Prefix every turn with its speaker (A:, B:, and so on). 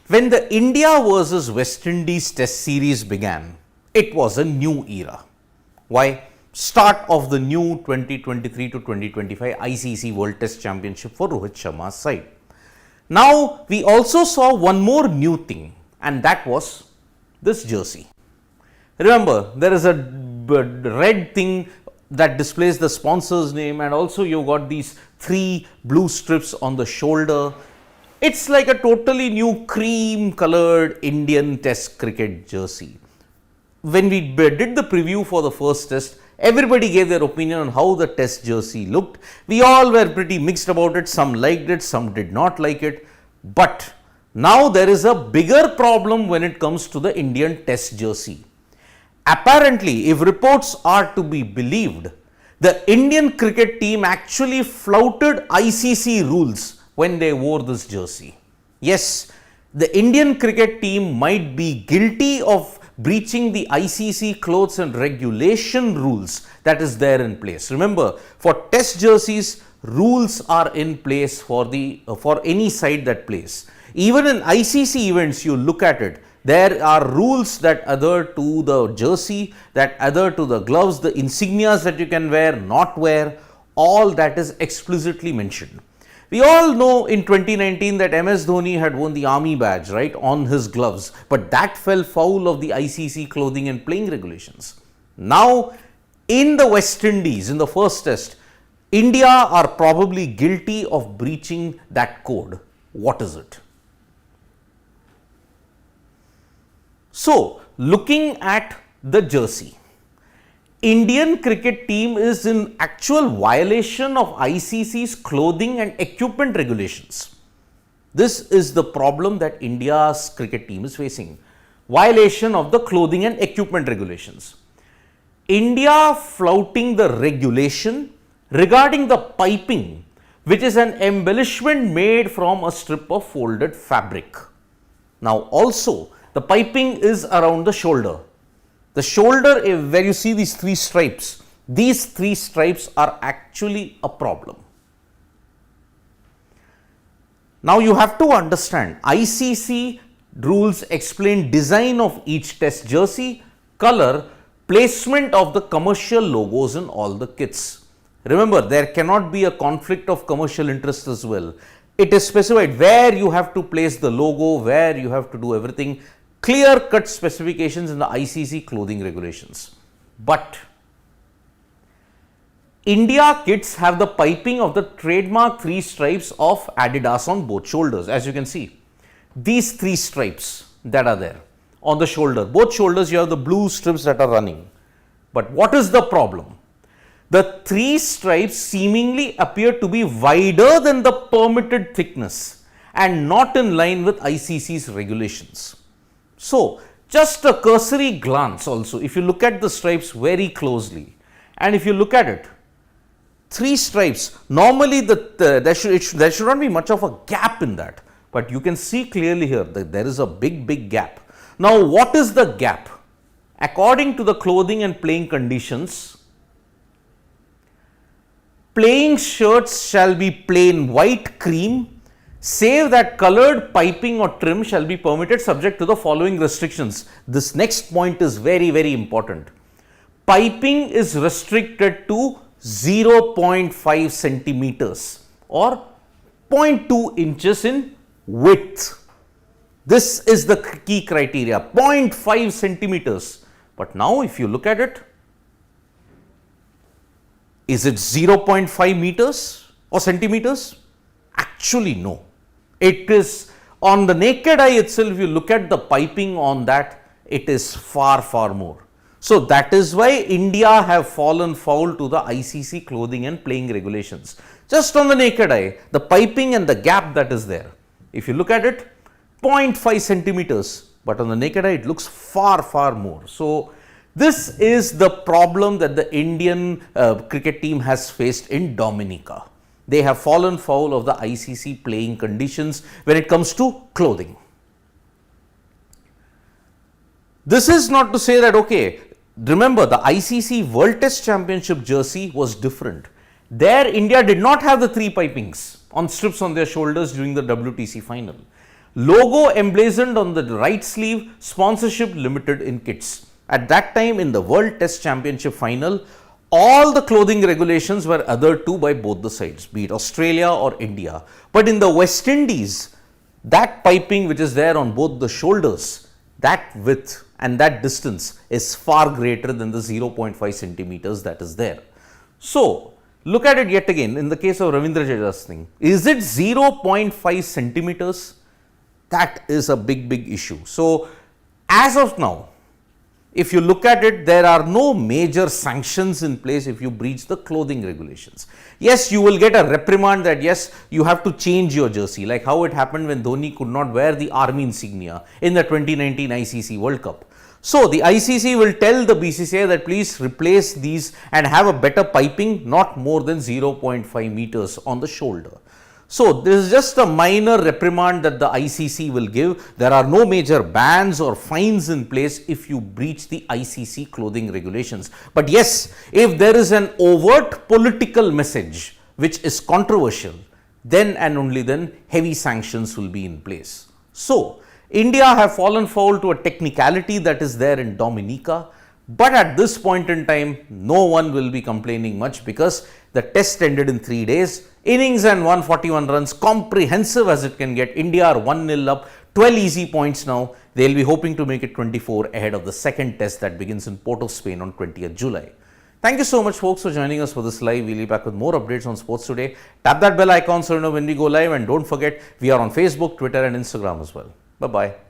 A: When the India versus West Indies Test series began, it was a new era. Why? Start of the new 2023 to 2025 ICC World Test Championship for Rohit Sharma's side. Now, we also saw one more new thing, and that was this jersey. Remember, there is a red thing that displays the sponsor's name, and also you got these 3 blue strips on the shoulder. It's like a totally new cream colored Indian Test cricket jersey. When we did the preview for the first test, everybody gave their opinion on how the test jersey looked. We all were pretty mixed about it. Some liked it, some did not like it. But now there is a bigger problem when it comes to the Indian Test jersey. Apparently, if reports are to be believed, the Indian cricket team actually flouted ICC rules when they wore this jersey. Yes, the Indian cricket team might be guilty of breaching the ICC clothes and regulation rules that is there in place. Remember, for test jerseys, rules are in place for any side that plays. Even in ICC events, you look at it, there are rules that adhere to the jersey, that adhere to the gloves, the insignias that you can wear, not wear, all that is explicitly mentioned. We all know in 2019 that MS Dhoni had won the army badge, right, on his gloves, but that fell foul of the ICC clothing and playing regulations. Now, in the West Indies, in the first test, India are probably guilty of breaching that code. What is it? So, looking at the jersey, Indian cricket team is in actual violation of ICC's clothing and equipment regulations. This is the problem that India's cricket team is facing. Violation of the clothing and equipment regulations. India flouting the regulation regarding the piping, which is an embellishment made from a strip of folded fabric. Now also, the piping is around the shoulder. The shoulder, where you see these 3 stripes, these 3 stripes are actually a problem. Now you have to understand, ICC rules explain design of each test jersey, color, placement of the commercial logos in all the kits. Remember, there cannot be a conflict of commercial interest as well. It is specified where you have to place the logo, where you have to do everything. Clear-cut specifications in the ICC clothing regulations. But India kits have the piping of the trademark 3 stripes of Adidas on both shoulders. As you can see, these 3 stripes that are there on the shoulder, both shoulders you have the blue strips that are running. But what is the problem? The 3 stripes seemingly appear to be wider than the permitted thickness and not in line with ICC's regulations. So, just a cursory glance also, if you look at the stripes very closely, and if you look at it, 3 stripes, normally there should not be much of a gap in that, but you can see clearly here that there is a big gap. Now, what is the gap? According to the clothing and playing conditions, playing shirts shall be plain white cream, save that colored piping or trim shall be permitted subject to the following restrictions. This next point is very important. Piping is restricted to 0.5 centimeters or 0.2 inches in width. This is the key criteria, 0.5 centimeters. But now if you look at it, is it 0.5 meters or centimeters? Actually, no. It is on the naked eye itself, if you look at the piping on that, it is far more. So, that is why India have fallen foul to the ICC clothing and playing regulations. Just on the naked eye, the piping and the gap that is there. If you look at it, 0.5 centimeters, but on the naked eye, it looks far more. So, this is the problem that the Indian cricket team has faced in Dominica. They have fallen foul of the ICC playing conditions when it comes to clothing. This is not to say that, okay, remember the ICC World Test Championship jersey was different. There, India did not have the 3 pipings on strips on their shoulders during the WTC final. logo emblazoned on the right sleeve, sponsorship limited in kits. At that time in the World Test Championship final, all the clothing regulations were adhered to by both the sides, be it Australia or India. But in the West Indies, that piping which is there on both the shoulders, that width and that distance is far greater than the 0.5 centimeters that is there. So, look at it yet again in the case of Ravindra Jadeja's thing. Is it 0.5 centimeters? That is a big issue. So, as of now, if you look at it, there are no major sanctions in place if you breach the clothing regulations. Yes, you will get a reprimand that yes, you have to change your jersey, like how it happened when Dhoni could not wear the army insignia in the 2019 ICC World Cup. So, the ICC will tell the BCCI that please replace these and have a better piping, not more than 0.5 meters on the shoulder. So, this is just a minor reprimand that the ICC will give. There are no major bans or fines in place if you breach the ICC clothing regulations. But yes, if there is an overt political message which is controversial, then and only then heavy sanctions will be in place. So, India have fallen foul to a technicality that is there in Dominica. But at this point in time, no one will be complaining much because the test ended in 3 days. Innings and 141 runs, comprehensive as it can get. India are 1-0 up, 12 easy points now. They will be hoping to make it 24 ahead of the second test that begins in Port of Spain on 20th July. Thank you so much folks for joining us for this live. We'll be back with more updates on sports today. Tap that bell icon so you know when we go live, and don't forget we are on Facebook, Twitter and Instagram as well. Bye-bye.